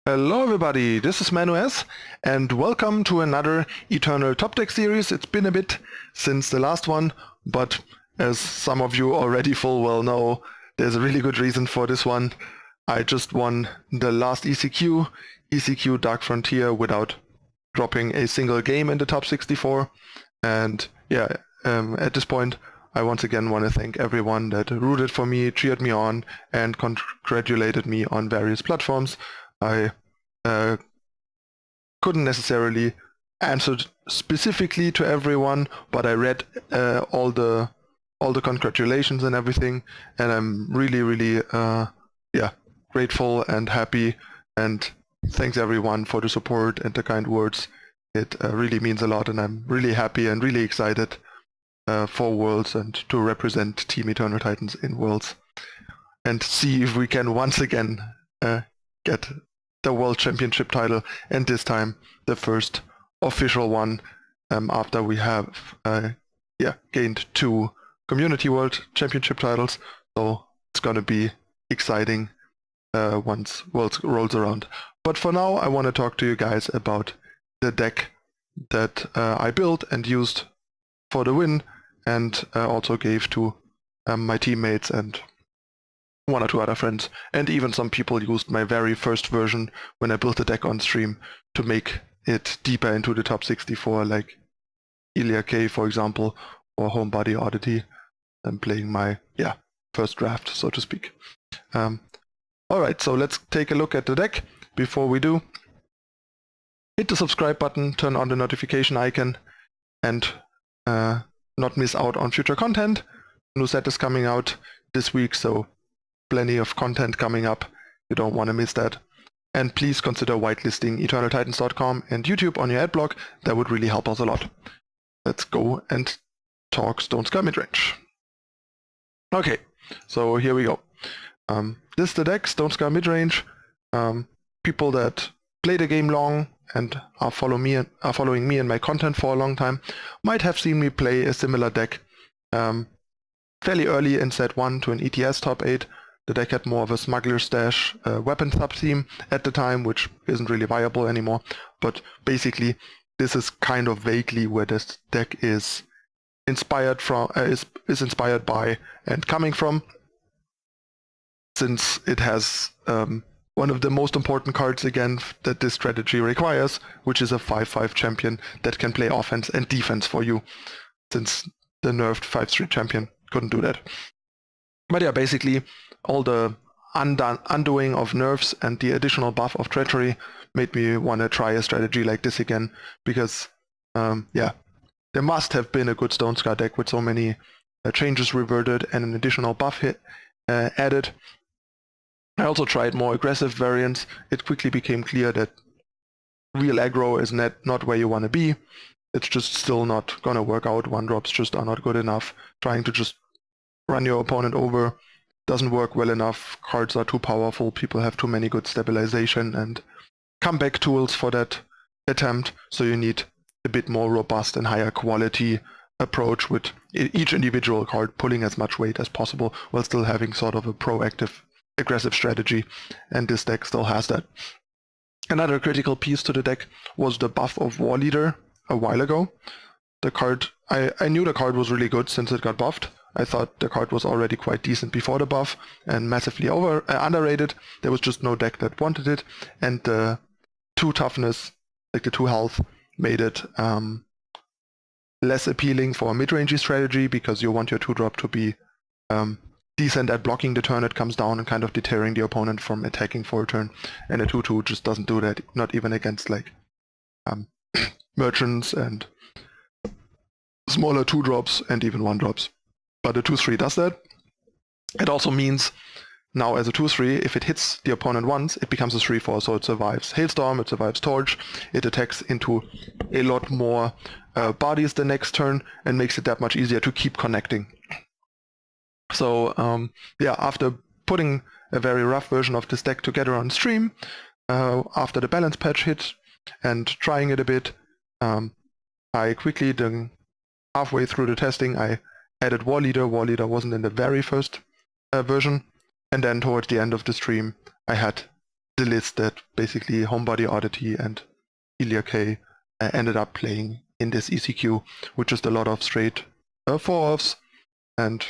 Hello everybody, this is ManuS and welcome to another Eternal Top Deck series. It's been a bit since the last one, but as some of you already full well know, there's a really good reason for this one. I just won the last ECQ Dark Frontier without dropping a single game in the top 64. And yeah, at this point I once again want to thank everyone that rooted for me, cheered me on, and congratulated me on various platforms. I couldn't necessarily answer specifically to everyone, but I read all the congratulations and everything, and I'm really grateful and happy, and thanks everyone for the support and the kind words. It really means a lot, and I'm really happy and really excited for Worlds and to represent Team Eternal Titans in Worlds and see if we can once again get the World Championship title, and this time the first official one after we have gained 2 Community World Championship titles. So it's gonna be exciting once Worlds rolls around. But for now I want to talk to you guys about the deck that I built and used for the win, and also gave to my teammates and 1 or 2 other friends, and even some people used my very first version when I built the deck on stream to make it deeper into the top 64, like Ilya K, for example, or Homebody Oddity. I'm playing my first draft, so to speak. Alright, so let's take a look at the deck. Before we do, hit the subscribe button, turn on the notification icon, and not miss out on future content. New set is coming out this week, so plenty of content coming up. You don't want to miss that. And please consider whitelisting eternaltitans.com and YouTube on your adblock. That would really help us a lot. Let's go and talk Stonescar Midrange. Okay, so here we go. This is the deck, Stonescar Midrange. People that play the game long and are following me and my content for a long time might have seen me play a similar deck fairly early in set 1 to an ETS top 8. The deck had more of a smuggler stash weapon sub-theme at the time, which isn't really viable anymore. But basically, this is kind of vaguely where this deck is inspired from, is inspired by and coming from, since it has one of the most important cards again that this strategy requires, which is a 5/5 champion that can play offense and defense for you, since the nerfed 5/3 champion couldn't do that. But yeah, basically all the undoing of nerfs and the additional buff of Treachery made me want to try a strategy like this again, because there must have been a good Stonescar deck with so many changes reverted and an additional buff added. I also tried more aggressive variants. It quickly became clear that real aggro is not where you want to be. It's just still not gonna work out. 1-drops just are not good enough. Trying to just run your opponent over doesn't work well enough. Cards are too powerful, people have too many good stabilization and comeback tools for that attempt, so you need a bit more robust and higher quality approach with each individual card pulling as much weight as possible while still having sort of a proactive, aggressive strategy, and this deck still has that. Another critical piece to the deck was the buff of Warleader a while ago. The card, I knew the card was really good since it got buffed. I thought the card was already quite decent before the buff and massively underrated. There was just no deck that wanted it, and the 2 toughness, like the 2 health, made it less appealing for a mid-rangey strategy, because you want your 2-drop to be decent at blocking the turn it comes down and kind of deterring the opponent from attacking for a turn, and a 2/2 just doesn't do that, not even against like merchants and smaller 2-drops and even 1-drops. But the 2/3 does that. It also means now as a 2/3, if it hits the opponent once, it becomes a 3/4, so it survives Hailstorm, it survives Torch, it attacks into a lot more bodies the next turn and makes it that much easier to keep connecting. So after putting a very rough version of this deck together on stream, after the balance patch hit and trying it a bit, I quickly, halfway through the testing, I added Warleader. Warleader wasn't in the very first version, and then towards the end of the stream I had the list that basically Homebody Oddity and Helia K ended up playing in this ECQ, which is a lot of straight 4-offs and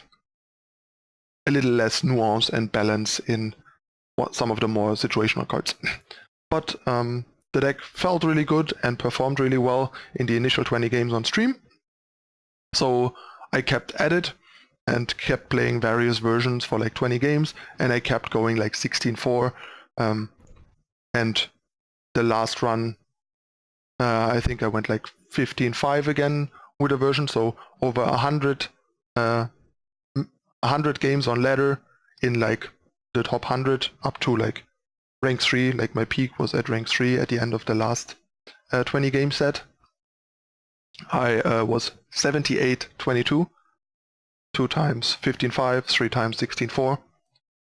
a little less nuance and balance in some of the more situational cards. But the deck felt really good and performed really well in the initial 20 games on stream. So I kept at it and kept playing various versions for like 20 games, and I kept going like 16-4. And the last run, I think I went like 15-5 again with a version, so over 100 games on ladder in like the top 100 up to like rank 3. Like my peak was at rank 3 at the end of the last 20 game set. I was 78-22, 2 times 15-5, 3 times 16-4.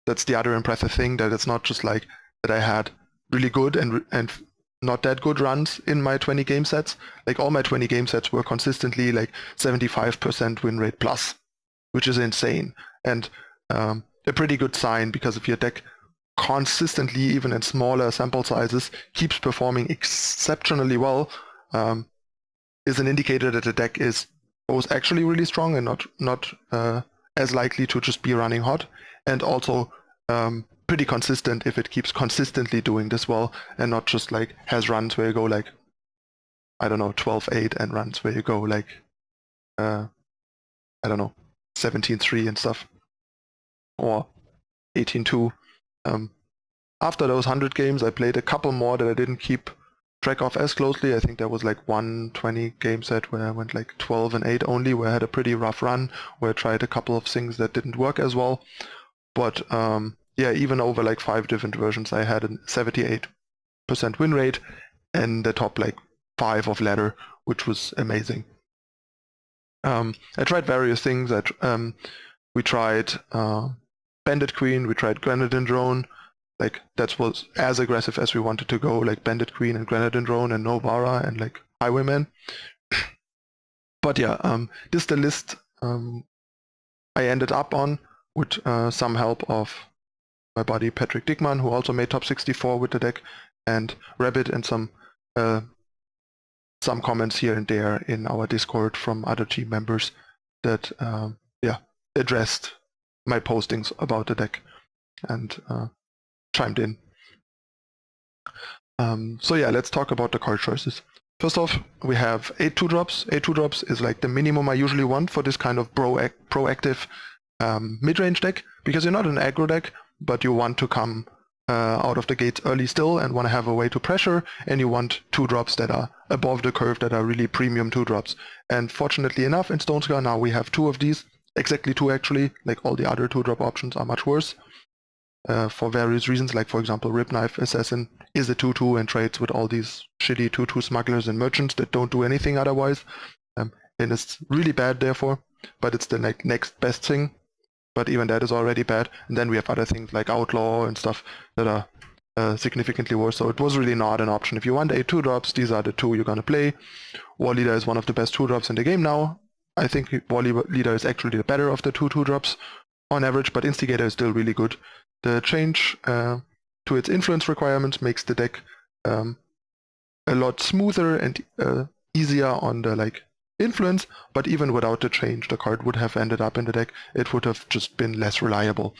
That's the other impressive thing, that it's not just like that I had really good and not that good runs in my 20 game sets. Like all my 20 game sets were consistently like 75% win rate plus, which is insane. And a pretty good sign, because if your deck consistently, even in smaller sample sizes, keeps performing exceptionally well, is an indicator that the deck is both actually really strong and not as likely to just be running hot, and also pretty consistent if it keeps consistently doing this well, and not just like has runs where you go like, I don't know, 12-8, and runs where you go like, I don't know, 17-3 and stuff, or 18-2. After those 100 games, I played a couple more that I didn't keep track of as closely. I think there was like one 20 game set where I went like 12-8 only, where I had a pretty rough run, where I tried a couple of things that didn't work as well. But yeah, even over like 5 different versions, I had a 78% win rate and the top like 5 of ladder, which was amazing. I tried various things. We tried Bandit Queen, we tried Grenadine Drone. Like that was as aggressive as we wanted to go, like Bandit Queen and Grenadine Drone and no Vara and like Highwayman. But yeah, this is the list I ended up on, with some help of my buddy Patrick Dickman, who also made top 64 with the deck, and Rabbit, and some comments here and there in our Discord from other team members that yeah, addressed my postings about the deck and chimed in. So yeah, let's talk about the card choices. First off, we have 8 2-drops. 8 2-drops is like the minimum I usually want for this kind of proactive mid-range deck, because you're not an aggro deck, but you want to come out of the gates early still and want to have a way to pressure, and you want 2-drops that are above the curve, that are really premium 2-drops. And fortunately enough, in Stonescar now we have 2 of these, exactly 2 actually. Like all the other 2-drop options are much worse. For various reasons, like for example, Ripknife Assassin is a 2-2 and trades with all these shitty 2-2 smugglers and merchants that don't do anything otherwise, and it's really bad therefore, but it's the next best thing, but even that is already bad. And then we have other things like Outlaw and stuff that are significantly worse, so it was really not an option. If you want 8 2-drops, these are the 2 you're gonna play. Warleader is one of the best 2-drops in the game now. I think Warleader is actually the better of the 2 2-drops on average, but Instigator is still really good. The change to its influence requirements makes the deck a lot smoother and easier on the like influence, but even without the change, the card would have ended up in the deck. It would have just been less reliable.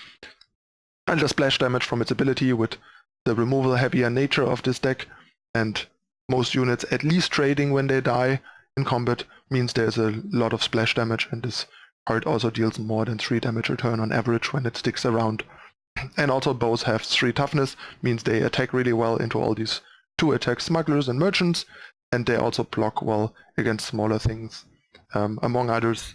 And the splash damage from its ability, with the removal heavier nature of this deck, and most units at least trading when they die in combat, means there's a lot of splash damage, and this card also deals more than 3 damage a turn on average when it sticks around. And also both have 3 toughness, means they attack really well into all these 2-attack smugglers and merchants, and they also block well against smaller things. Among others,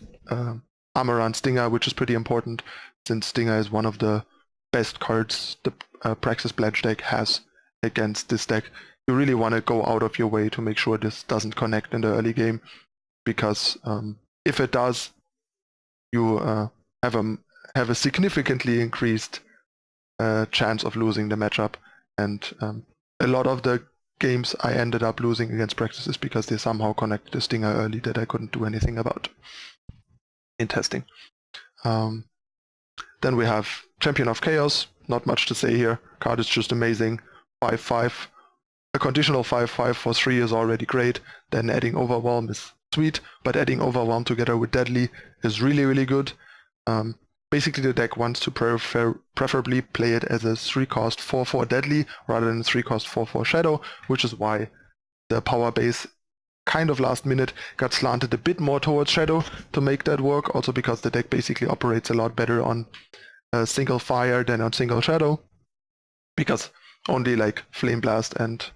Armor and Stinger, which is pretty important, since Stinger is one of the best cards the Praxis Pledge deck has against this deck. You really want to go out of your way to make sure this doesn't connect in the early game, because if it does, you have a significantly increased chance of losing the matchup, and a lot of the games I ended up losing against Praxis is because they somehow connected the Stinger early that I couldn't do anything about in testing. Then we have Champion of Chaos. Not much to say here. Card is just amazing. 5/5. A conditional 5/5 for 3 is already great, then adding Overwhelm is sweet, but adding Overwhelm together with Deadly is really, really good. Basically the deck wants to preferably play it as a 3-cost 4/4 Deadly rather than 3-cost 4/4 Shadow, which is why the power base kind of last minute got slanted a bit more towards Shadow to make that work, also because the deck basically operates a lot better on single fire than on single Shadow, because only like Flame Blast and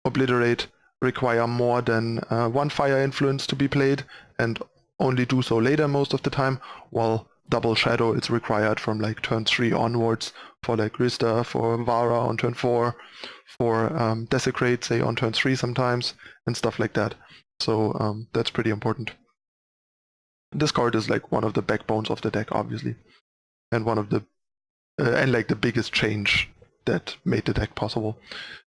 Obliterate require more than one fire influence to be played, and only do so later most of the time, while double Shadow is required from like turn 3 onwards for like Rhysta, for Vara on turn 4, for Desecrate, say on turn 3 sometimes, and stuff like that. So that's pretty important. This card is like one of the backbones of the deck, obviously, and one of the and like the biggest change that made the deck possible.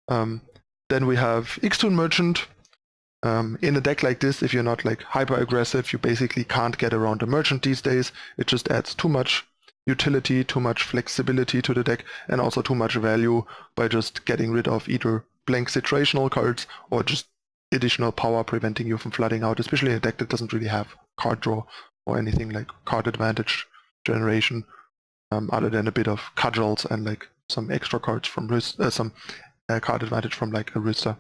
Then we have Ixtun Merchant. In a deck like this, if you're not like hyper aggressive, you basically can't get around the Merchant these days. It just adds too much utility, too much flexibility to the deck, and also too much value by just getting rid of either blank situational cards or just additional power preventing you from flooding out, especially in a deck that doesn't really have card draw or anything like card advantage generation, other than a bit of cudgels and like some extra cards from some card advantage from like a Rhysta.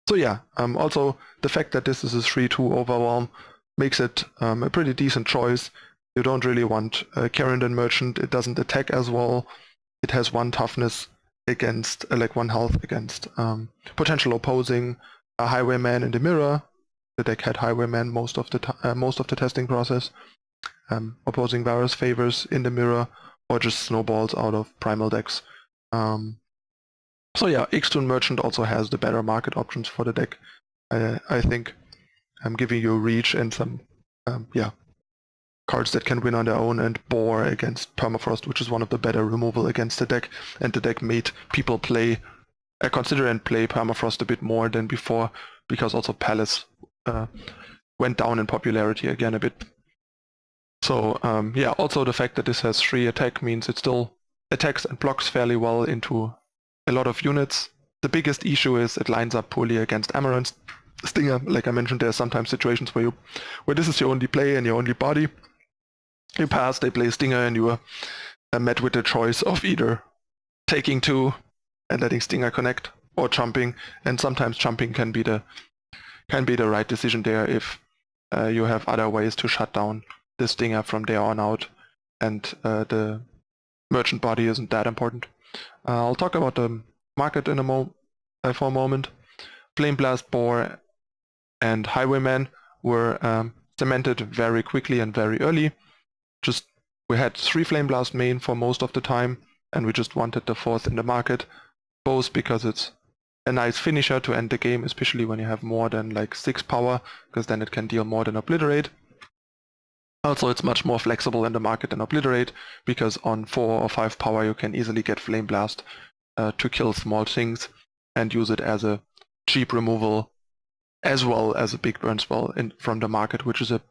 So yeah, also the fact that this is a 3/2 Overwhelm makes it a pretty decent choice. You don't really want Carrington Merchant. It doesn't attack as well. It has 1 toughness against, like 1 health against potential opposing Highwayman in the mirror. The deck had Highwayman most of the testing process. Opposing Vara's favors in the mirror, or just snowballs out of primal decks. So yeah, Ixtun Merchant also has the better market options for the deck. I think I'm giving you reach and some cards that can win on their own, and Boar against Permafrost, which is one of the better removal against the deck, and the deck made people consider and play Permafrost a bit more than before, because also Palace went down in popularity again a bit. So yeah, also the fact that this has 3 attack means it still attacks and blocks fairly well into a lot of units. The biggest issue is it lines up poorly against Amaranth Stinger. Like I mentioned, there are sometimes situations where this is your only play and your only body. You pass, they play Stinger, and you are met with the choice of either taking 2 and letting Stinger connect, or jumping. And sometimes jumping can be the right decision there if you have other ways to shut down the Stinger from there on out, and the Merchant body isn't that important. I'll talk about the market in for a moment. Flame Blast, Boar, and Highwayman were cemented very quickly and very early. We had 3 Flame Blast main for most of the time, and we just wanted the 4th in the market, both because it's a nice finisher to end the game, especially when you have more than like 6 power, because then it can deal more than Obliterate. Also, it's much more flexible in the market than Obliterate, because on 4 or 5 power you can easily get Flame Blast to kill small things and use it as a cheap removal, as well as a big burn spell from the market, which is a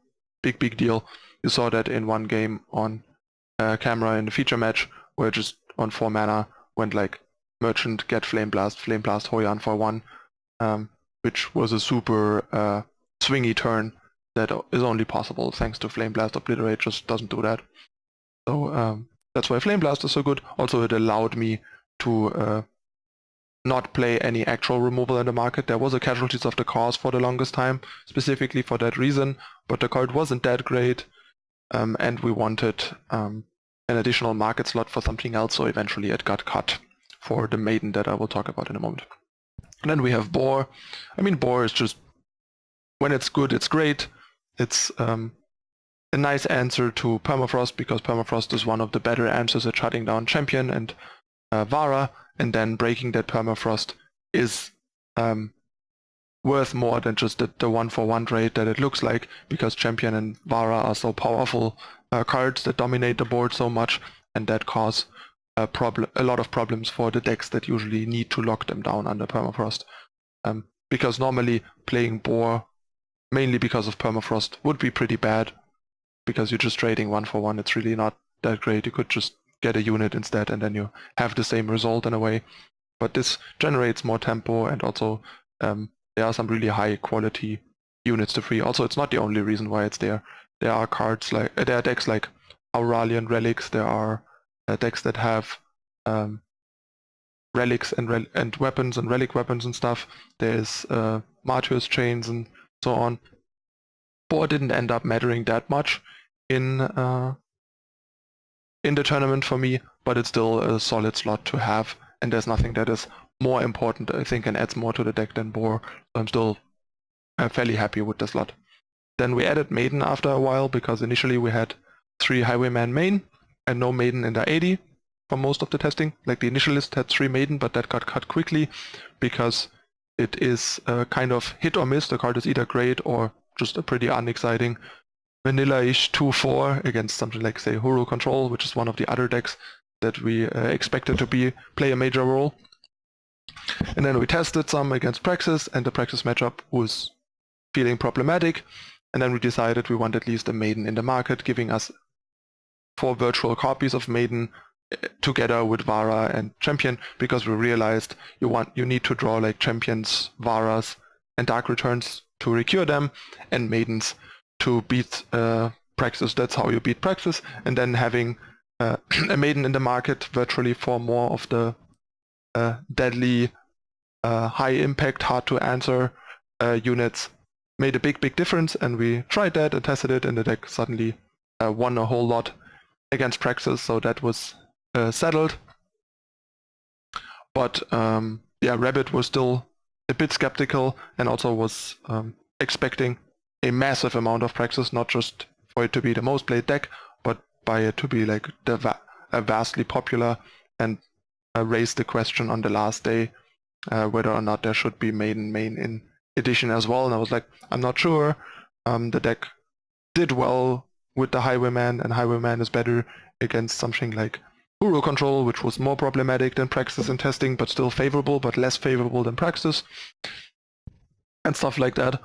big deal. You saw that in one game on camera in the feature match, where just on 4 mana went like Merchant, get Flame Blast, Hoyan for 1, which was a super swingy turn that is only possible thanks to Flame Blast. Obliterate just doesn't do that. So that's why Flame Blast is so good. Also, it allowed me to not play any actual removal in the market. There was a Casualties of the Cause for the longest time, specifically for that reason, but the card wasn't that great, and we wanted an additional market slot for something else, so eventually it got cut for the Maiden that I will talk about in a moment. And then we have Boar. I mean, Boar is just, when it's good, it's great. It's a nice answer to Permafrost, because Permafrost is one of the better answers at shutting down Champion and Vara, and then breaking that Permafrost is worth more than just the 1-for-1 trade that it looks like, because Champion and Vara are so powerful cards that dominate the board so much, and that cause a lot of problems for the decks that usually need to lock them down under Permafrost. Because normally playing Boar, mainly because of Permafrost, would be pretty bad, because you're just trading 1-for-1. It's really not that great. You could just get a unit instead, and then you have the same result in a way. But this generates more tempo, and also there are some really high quality units to free. Also, it's not the only reason why it's there. There are cards like there are decks like Auralian Relics. There are decks that have relics and weapons and relic weapons and stuff. There's Martyr's Chains and so on. Board didn't end up mattering that much in the tournament for me, but it's still a solid slot to have, and there's nothing that is more important, I think, and adds more to the deck than Boar, so I'm still fairly happy with the slot. Then we added Maiden after a while, because initially we had 3 Highwayman main and no Maiden in the 80 for most of the testing. Like the initial list had 3 Maiden, but that got cut quickly because it is kind of hit or miss. The card is either great or just a pretty unexciting vanilla-ish 2-4 against something like, say, Hero Control, which is one of the other decks that we expected to play a major role. And then we tested some against Praxis, and the Praxis matchup was feeling problematic. And then we decided we want at least a Maiden in the market, giving us 4 virtual copies of Maiden together with Vara and Champion, because we realized you need to draw like Champions, Varas, and Dark Returns to recure them, and Maidens to beat Praxis. That's how you beat Praxis. And then having a Maiden in the market virtually for more of the deadly, high impact, hard to answer units made a big difference, and we tried that and tested it, and the deck suddenly won a whole lot against Praxis, so that was settled. But yeah, Rabbit was still a bit skeptical, and also was expecting a massive amount of Praxis, not just for it to be the most played deck, but by it to be like vastly popular, and raised the question on the last day whether or not there should be Maiden main in edition as well. And I was like, I'm not sure. The deck did well with the Highwayman, and Highwayman is better against something like Hero Control, which was more problematic than Praxis in testing, but still favorable, but less favorable than Praxis, and stuff like that.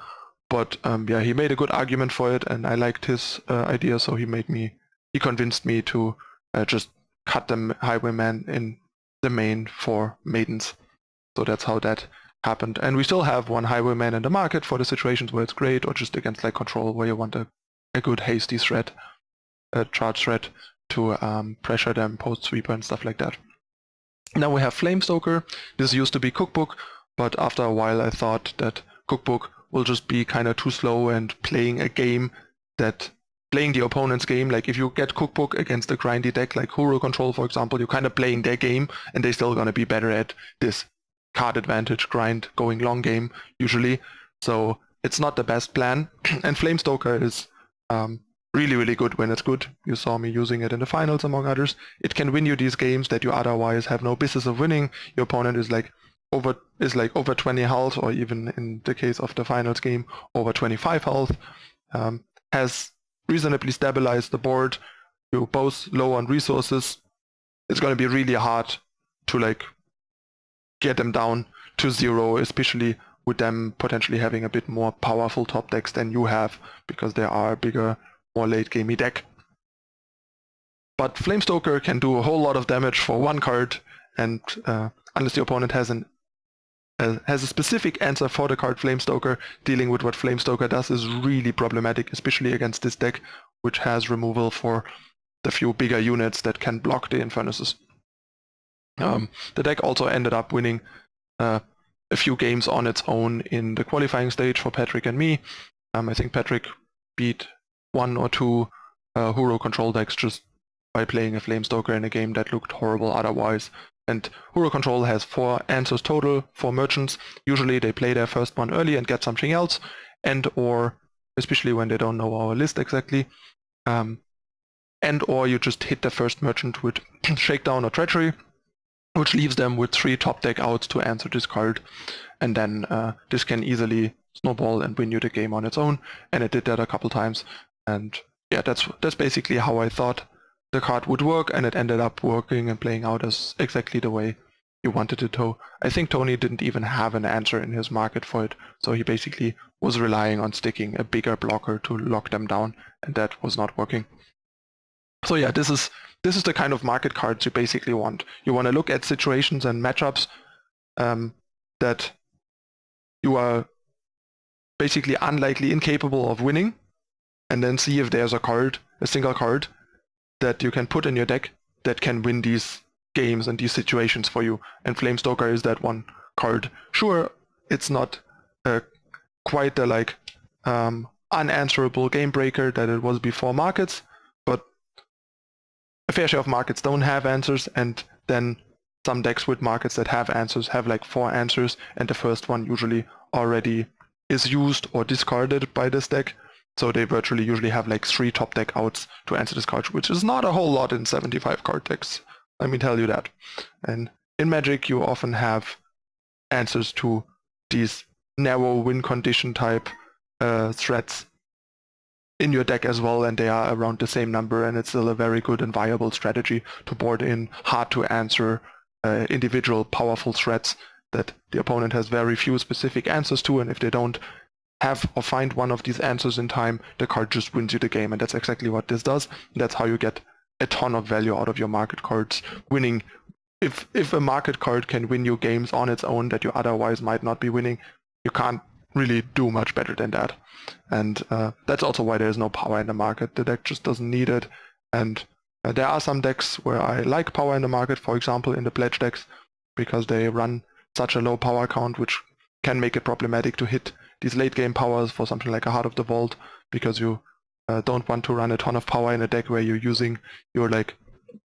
But yeah, he made a good argument for it, and I liked his idea, so he convinced me to just cut the Highwayman in the main for Maidens. So that's how that happened. And we still have 1 Highwayman in the market for the situations where it's great, or just against like Control, where you want a good hasty threat, a charge threat to pressure them post-sweeper and stuff like that. Now we have Flamestoker. This used to be Cookbook, but after a while I thought that Cookbook will just be kind of too slow, and playing the opponent's game. Like if you get Cookbook against a grindy deck like Hero Control, for example, you're kind of playing their game, and they're still going to be better at this card advantage grind going long game usually. So it's not the best plan. And Flamestoker is really good when it's good. You saw me using it in the finals, among others. It can win you these games that you otherwise have no business of winning. Your opponent is like over 20 health, or even in the case of the finals game, over 25 health. Has reasonably stabilized the board. You're both low on resources. It's going to be really hard to like get them down to 0, especially with them potentially having a bit more powerful top decks than you have, because they are a bigger, more late gamey deck. But Flamestoker can do a whole lot of damage for 1 card, and unless the opponent has a specific answer for the card Flamestoker, dealing with what Flamestoker does is really problematic, especially against this deck, which has removal for the few bigger units that can block the Infernuses. The deck also ended up winning a few games on its own in the qualifying stage for Patrick and me. I think Patrick beat 1 or 2 Hero Control decks just by playing a Flamestoker in a game that looked horrible otherwise. And Hero Control has 4 answers total for merchants. Usually they play their first one early and get something else, and or, especially when they don't know our list exactly, and or you just hit the first merchant with Shakedown or Treachery, which leaves them with 3 top deck outs to answer this card, and then this can easily snowball and win you the game on its own, and it did that a couple times. And yeah, that's basically how I thought the card would work, and it ended up working and playing out as exactly the way you wanted it to. I think Tony didn't even have an answer in his market for it, so he basically was relying on sticking a bigger blocker to lock them down, and that was not working. So yeah, this is the kind of market cards you basically want. You want to look at situations and matchups that you are basically unlikely incapable of winning, and then see if there's a single card that you can put in your deck that can win these games and these situations for you. And Flamestoker is that one card. Sure, it's not quite the unanswerable game breaker that it was before markets, but a fair share of markets don't have answers, and then some decks with markets that have answers have like 4 answers, and the first one usually already is used or discarded by this deck. So they virtually usually have like 3 top deck outs to answer this card, which is not a whole lot in 75 card decks, let me tell you that. And in Magic you often have answers to these narrow win condition type threats in your deck as well, and they are around the same number, and it's still a very good and viable strategy to board in hard to answer individual powerful threats that the opponent has very few specific answers to, and if they don't have or find one of these answers in time, the card just wins you the game, and that's exactly what this does. That's how you get a ton of value out of your market cards. Winning, if a market card can win you games on its own that you otherwise might not be winning, you can't really do much better than that. And that's also why there's no power in the market. The deck just doesn't need it. And there are some decks where I like power in the market, for example in the pledge decks, because they run such a low power count, which can make it problematic to hit these late game powers for something like a Heart of the Vault, because you don't want to run a ton of power in a deck where you're using your like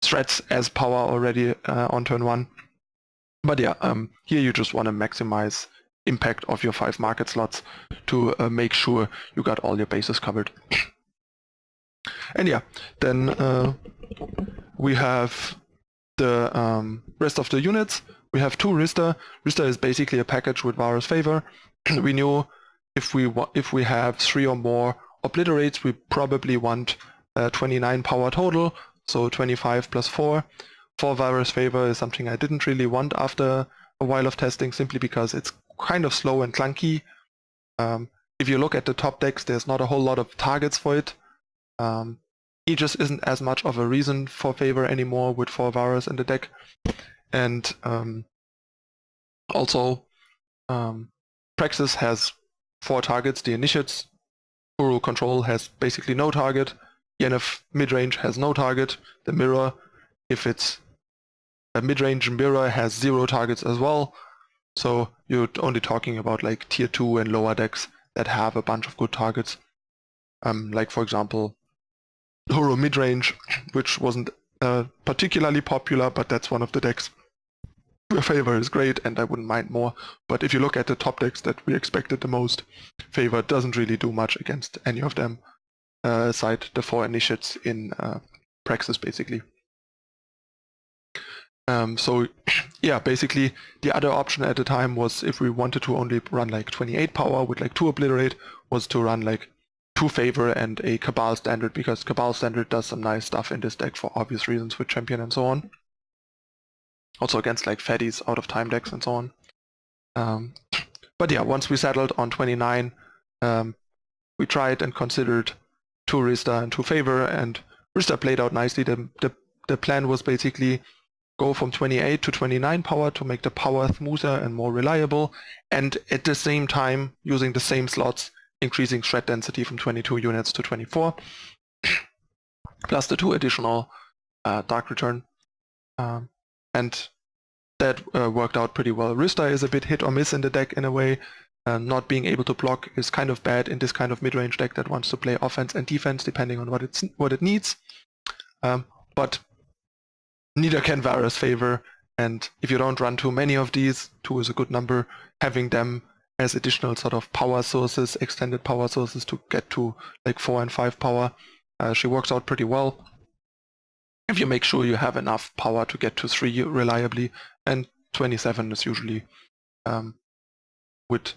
threats as power already on turn 1. But yeah, here you just want to maximize impact of your 5 market slots to make sure you got all your bases covered. And yeah, then we have the rest of the units. We have 2 Rhysta. Rhysta is basically a package with Vara's favor. We knew if we have 3 or more Obliterates, we probably want 29 power total, so 25 plus 4. For Vara's favor is something I didn't really want after a while of testing, simply because it's kind of slow and clunky. If you look at the top decks, there's not a whole lot of targets for it. It just isn't as much of a reason for favor anymore with 4 Varas in the deck. And also, Praxis has 4 targets, the Initiates. Uru Control has basically no target. Yennefer Midrange has no target. The Mirror, if it's a midrange mirror, has 0 targets as well. So you're only talking about like tier 2 and lower decks that have a bunch of good targets. Like for example, Uru Midrange, which wasn't particularly popular, but that's one of the decks where favor is great and I wouldn't mind more. But if you look at the top decks that we expected the most, favor doesn't really do much against any of them, aside the 4 initiates in Praxis basically. So yeah, basically the other option at the time was, if we wanted to only run like 28 power with like 2 Obliterate, was to run like 2 favor and a Cabal Standard, because Cabal Standard does some nice stuff in this deck for obvious reasons with Champion and so on. Also against like fatties out of time decks and so on. But yeah, once we settled on 29, we tried and considered 2 Rhysta and 2 favor, and Rhysta played out nicely. The plan was basically go from 28 to 29 power to make the power smoother and more reliable, and at the same time, using the same slots, increasing threat density from 22 units to 24, plus the 2 additional Dark Return. And that worked out pretty well. Rhysta is a bit hit or miss in the deck in a way. Not being able to block is kind of bad in this kind of mid-range deck that wants to play offense and defense depending on what it needs. But neither can Vara's favor, and if you don't run too many of these, 2 is a good number, having them as additional sort of power sources, extended power sources to get to like 4 and 5 power, she works out pretty well. If you make sure you have enough power to get to 3 reliably, and 27 is usually, with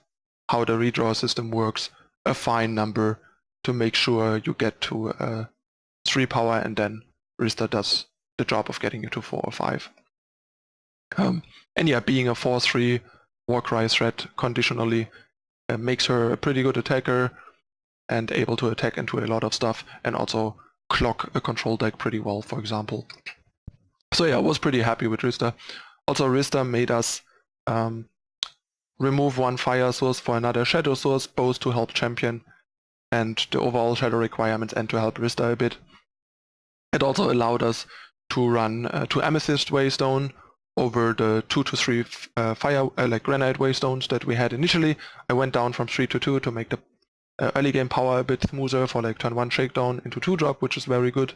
how the redraw system works, a fine number to make sure you get to 3 power, and then Rhysta does the job of getting you to 4 or 5. And yeah, being a 4/3 Warcry threat conditionally makes her a pretty good attacker and able to attack into a lot of stuff, and also clock a control deck pretty well, for example. So yeah, I was pretty happy with Rhysta. Also, Rhysta made us remove one fire source for another shadow source, both to help champion and the overall shadow requirements and to help Rhysta a bit. It also allowed us to run 2 Amethyst Waystone over the 2 to 3 fire like Granite Waystones that we had initially. I went down from 3 to 2 to make the early game power a bit smoother for like turn 1 Shakedown into 2-drop, which is very good.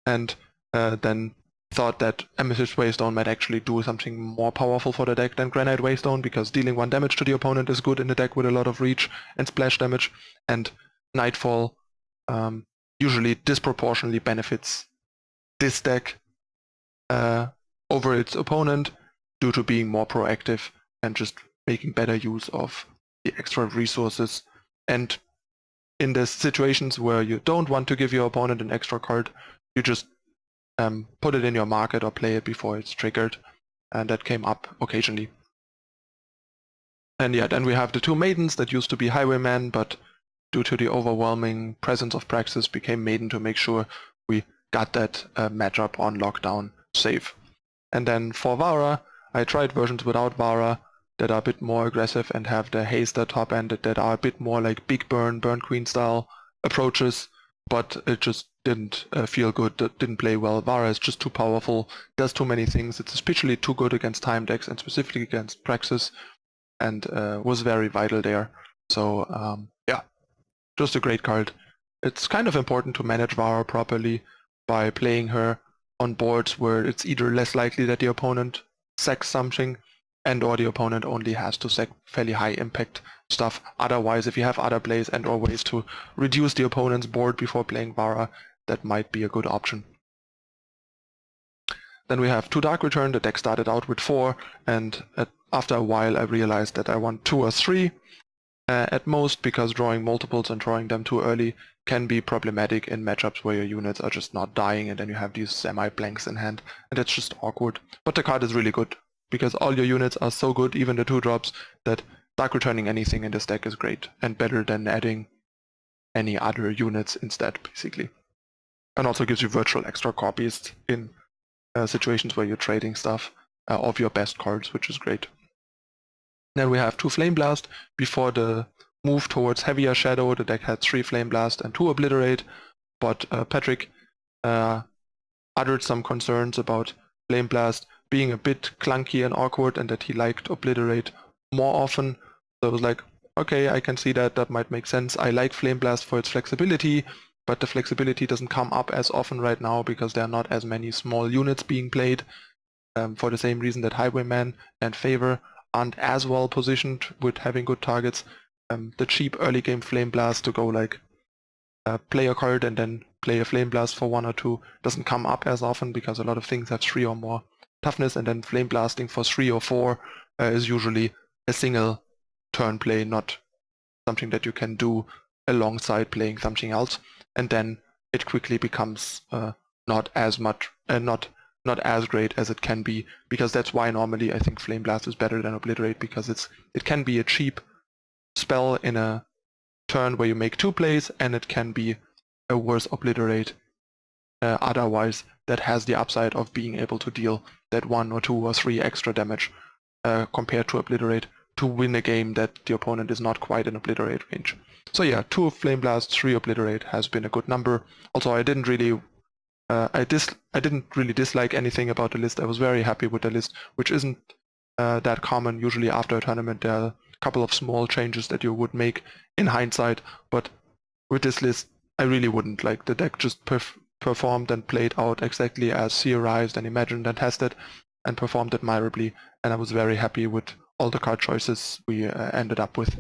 And then thought that Amethyst Waystone might actually do something more powerful for the deck than Granite Waystone, because dealing 1 damage to the opponent is good in the deck with a lot of reach and splash damage, and Nightfall usually disproportionately benefits this deck over its opponent due to being more proactive and just making better use of the extra resources. And in the situations where you don't want to give your opponent an extra card, you just put it in your market or play it before it's triggered, and that came up occasionally. And yeah, then we have the 2 Maidens that used to be Highwaymen, but due to the overwhelming presence of Praxis became Maiden to make sure we got that matchup on lockdown safe. And then for Vara, I tried versions without Vara that are a bit more aggressive and have the haste at top end that are a bit more like big burn queen style approaches, but it just didn't feel good, didn't play well. Vara is just too powerful, does too many things, it's especially too good against time decks and specifically against Praxis, and was very vital there. So yeah, just a great card. It's kind of important to manage Vara properly by playing her on boards where it's either less likely that the opponent sacks something and or the opponent only has to sack fairly high impact stuff. Otherwise, if you have other plays and or ways to reduce the opponent's board before playing Vara, that might be a good option. Then we have 2 Dark Return. The deck started out with 4, and after a while I realized that I want 2 or 3 at most, because drawing multiples and drawing them too early can be problematic in matchups where your units are just not dying and then you have these semi-blanks in hand, and that's just awkward. But the card is really good, because all your units are so good, even the 2-drops, that Dark Returning anything in this deck is great, and better than adding any other units instead, basically. And also gives you virtual extra copies in situations where you're trading stuff of your best cards, which is great. Then we have 2 Flame Blast. Before the move towards heavier Shadow, the deck had 3 Flame Blast and 2 Obliterate, but Patrick uttered some concerns about Flame Blast being a bit clunky and awkward, and that he liked Obliterate more often. So I was like, okay, I can see that, that might make sense. I like Flame Blast for its flexibility, but the flexibility doesn't come up as often right now because there are not as many small units being played, for the same reason that Highwayman and Favor aren't as well positioned with having good targets. The cheap early game Flame Blast to go like play a card and then play a Flame Blast for 1 or 2 doesn't come up as often, because a lot of things have 3 or more toughness, and then Flame Blasting for 3 or 4 is usually a single turn play, not something that you can do alongside playing something else, and then it quickly becomes not as much, not as great as it can be, because that's why normally I think Flame Blast is better than Obliterate, because it can be a cheap spell in a turn where you make 2 plays, and it can be a worse Obliterate otherwise that has the upside of being able to deal that 1 or 2 or 3 extra damage compared to Obliterate to win a game that the opponent is not quite in Obliterate range. So yeah, 2 Flame Blast, 3 Obliterate has been a good number. Also, I didn't really dislike anything about the list. I was very happy with the list, which isn't that common. Usually after a tournament there are a couple of small changes that you would make in hindsight, but with this list I really wouldn't. Like, the deck just performed and played out exactly as theorized and imagined and tested, and performed admirably, and I was very happy with all the card choices we ended up with.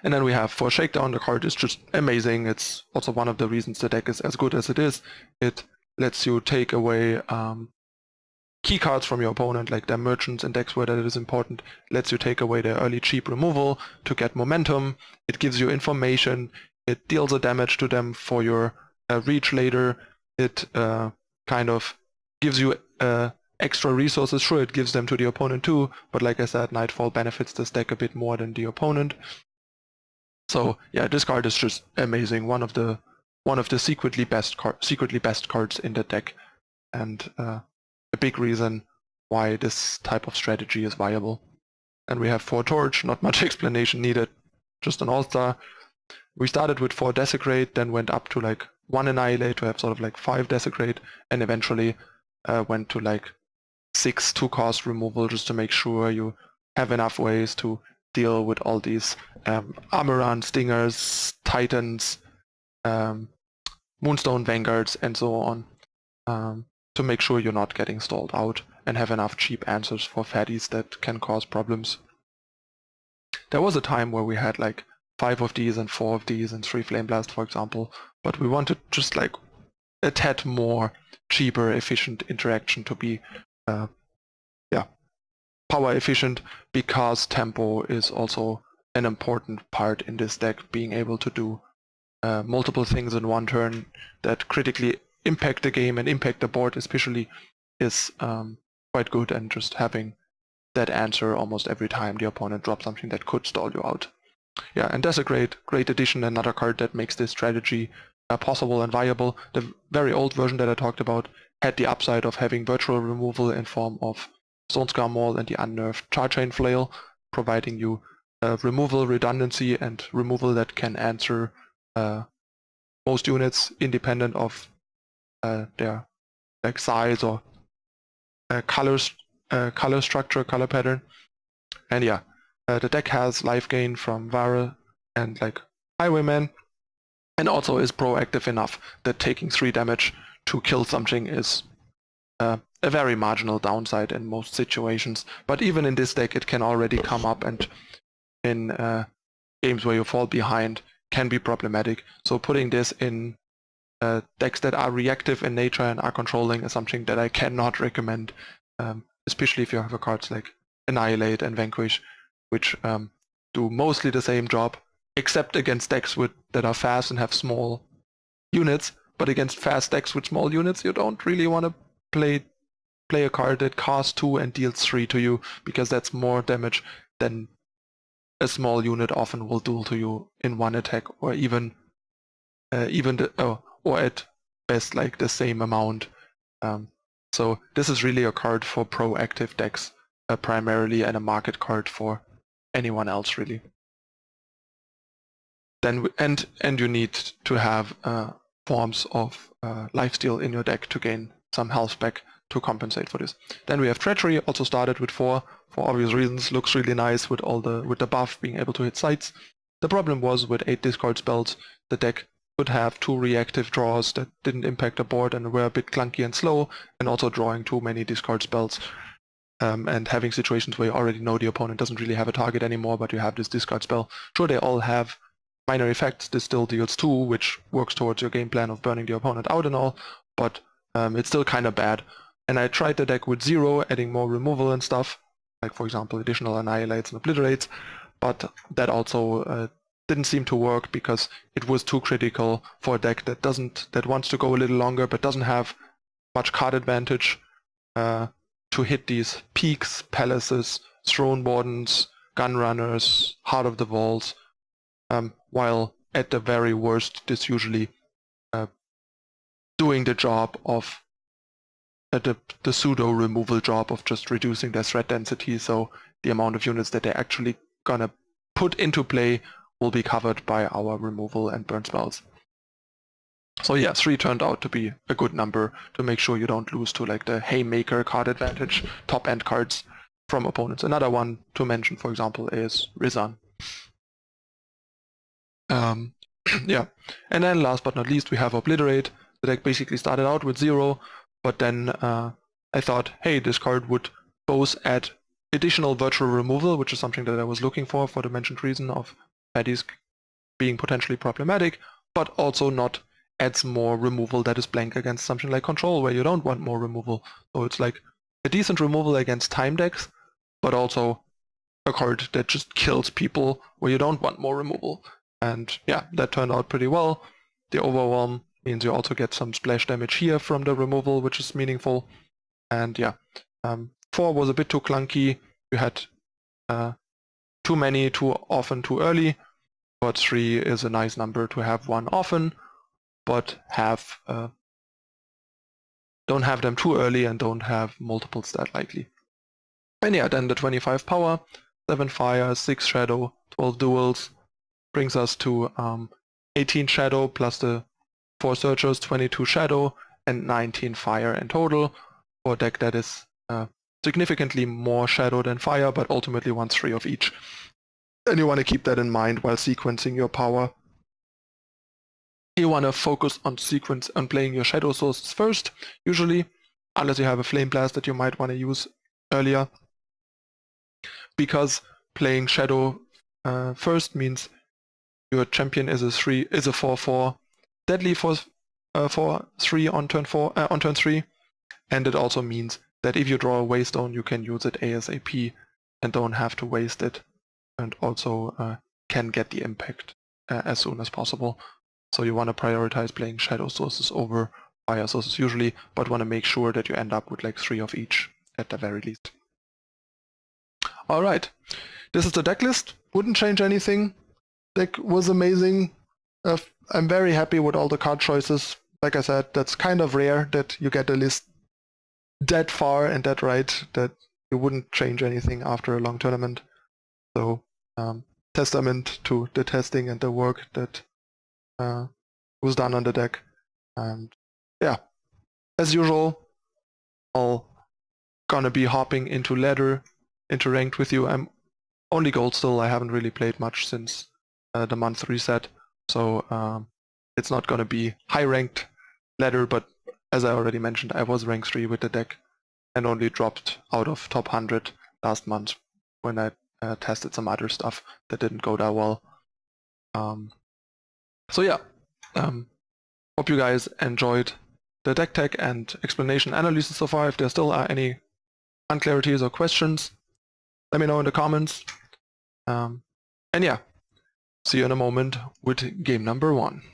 And then we have for Shakedown, the card is just amazing. It's also one of the reasons the deck is as good as it is. It lets you take away key cards from your opponent, like their merchants in decks where that is important. It lets you take away their early cheap removal to get momentum. It gives you information. It deals a damage to them for your reach later. It kind of gives you extra resources. Sure, it gives them to the opponent too, but like I said, Nightfall benefits this deck a bit more than the opponent. So yeah, this card is just amazing. One of the one of the secretly best cards in the deck, and a big reason why this type of strategy is viable. And we have 4 Torch, not much explanation needed, just an all-star. We started with 4 Desecrate, then went up to like 1 Annihilate to have sort of like 5 Desecrate, and eventually went to like 6 2-cost removal just to make sure you have enough ways to deal with all these Armoran, Stingers, Titans, Moonstone Vanguards, and so on, to make sure you're not getting stalled out and have enough cheap answers for fatties that can cause problems. There was a time where we had like 5 of these and 4 of these and 3 Flame Blast, for example, but we wanted just like a tad more cheaper, efficient interaction to be power efficient, because tempo is also an important part in this deck. Being able to do multiple things in one turn that critically impact the game and impact the board especially is quite good, and just having that answer almost every time the opponent drops something that could stall you out. Yeah, and Desecrate, great addition, another card that makes this strategy possible and viable. The very old version that I talked about had the upside of having virtual removal in form of Stonescar Maul and the unnerved Charchain Flail, providing you removal redundancy and removal that can answer most units independent of their like size or color structure, color pattern. And yeah, the deck has life gain from Vara and like Highwayman, and also is proactive enough that taking 3 damage to kill something is a very marginal downside in most situations. But even in this deck it can already come up, and in games where you fall behind can be problematic. So putting this in decks that are reactive in nature and are controlling is something that I cannot recommend, especially if you have cards like Annihilate and Vanquish, which do mostly the same job, except against decks that are fast and have small units. But against fast decks with small units, you don't really want to play a card that costs 2 and deals 3 to you, because that's more damage than a small unit often will do to you in one attack, or even or at best like the same amount. So this is really a card for proactive decks primarily, and a market card for anyone else really. Then and you need to have forms of lifesteal in your deck to gain some health back to compensate for this. Then we have Treachery, also started with 4 for obvious reasons. Looks really nice with the buff being able to hit sites. The problem was with 8 discard spells, the deck would have 2 reactive draws that didn't impact the board and were a bit clunky and slow, and also drawing too many discard spells. And having situations where you already know the opponent doesn't really have a target anymore, but you have this discard spell. Sure, they all have minor effects. This still deals 2, which works towards your game plan of burning the opponent out and all, but it's still kind of bad. And I tried the deck with 0, adding more removal and stuff, like for example additional Annihilates and Obliterates, but that also didn't seem to work because it was too critical for a deck that wants to go a little longer but doesn't have much card advantage to hit these peaks, palaces, throne wardens, gun runners, heart of the vaults, while at the very worst this usually doing the job of the pseudo removal job of just reducing their threat density, so the amount of units that they're actually gonna put into play will be covered by our removal and burn spells. So yeah, 3 turned out to be a good number to make sure you don't lose to like the Haymaker card advantage, top end cards from opponents. Another one to mention, for example, is Rhysta. Yeah, and then last but not least we have Obliterate. The deck basically started out with 0, but then I thought, hey, this card would both add additional virtual removal, which is something that I was looking for the mentioned reason of baddies being potentially problematic, but also not adds more removal that is blank against something like Control, where you don't want more removal. So it's like a decent removal against time decks, but also a card that just kills people where you don't want more removal. And yeah, that turned out pretty well. The Overwhelm means you also get some splash damage here from the removal, which is meaningful. And yeah, 4 was a bit too clunky. You had too many, too often, too early, but 3 is a nice number to have one often. but don't have them too early and don't have multiple stat likely. And yeah, then the 25 power, 7 fire, 6 shadow, 12 duels, brings us to 18 shadow plus the 4 searchers, 22 shadow, and 19 fire in total, for a deck that is significantly more shadow than fire, but ultimately wants 3 of each. And you want to keep that in mind while sequencing your power. You want to focus on playing your shadow sources first, usually, unless you have a flame blast that you might want to use earlier. Because playing shadow first means your champion is a 4/4 deadly for 3 on turn 3, and it also means that if you draw a waystone, you can use it ASAP and don't have to waste it, and also can get the impact as soon as possible. So you want to prioritize playing shadow sources over fire sources usually, but want to make sure that you end up with like 3 of each at the very least. Alright, this is the deck list. Wouldn't change anything. Deck was amazing. I'm very happy with all the card choices. Like I said, that's kind of rare that you get a list that far and that right, that you wouldn't change anything after a long tournament. So testament to the testing and the work that was done on the deck. And yeah, as usual, I'll gonna be hopping into ranked with you. I'm only gold still. I haven't really played much since the month reset, so it's not gonna be high ranked ladder, but as I already mentioned, I was rank 3 with the deck and only dropped out of top 100 last month when I tested some other stuff that didn't go that well. So yeah, hope you guys enjoyed the deck tech and explanation analysis so far. If there still are any unclarities or questions, let me know in the comments. And yeah, see you in a moment with game number 1.